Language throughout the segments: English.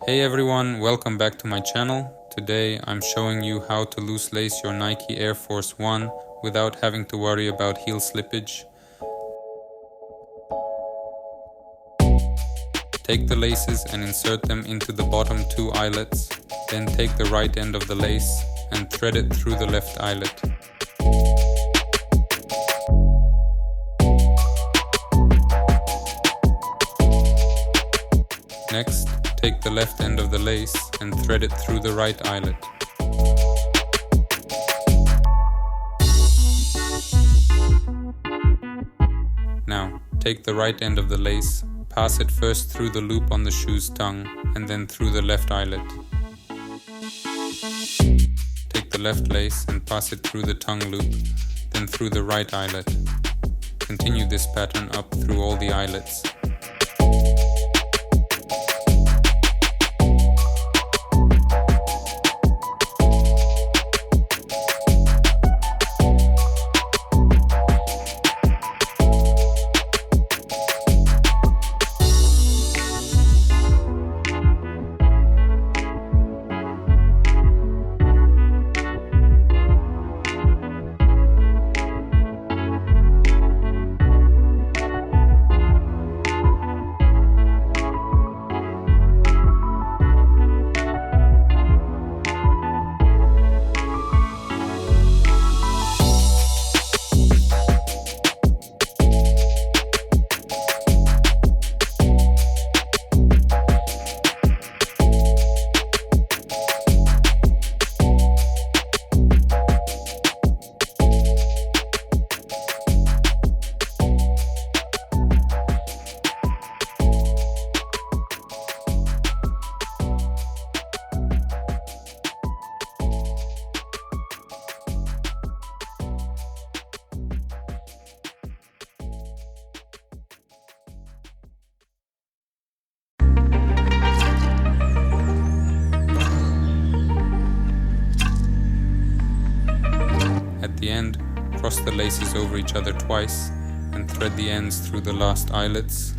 Hey everyone, welcome back to my channel. Today I'm showing you how to loose lace your Nike Air Force 1 without having to worry about heel slippage. Take the laces and insert them into the bottom two eyelets. Then take the right end of the lace and thread it through the left eyelet. Next, take the left end of the lace and thread it through the right eyelet. Now, take the right end of the lace, pass it first through the loop on the shoe's tongue and then through the left eyelet. Take the left lace and pass it through the tongue loop, then through the right eyelet. Continue this pattern up through all the eyelets. At the end, cross the laces over each other twice and thread the ends through the last eyelets.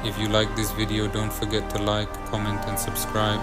If you like this video, don't forget to like, comment and subscribe.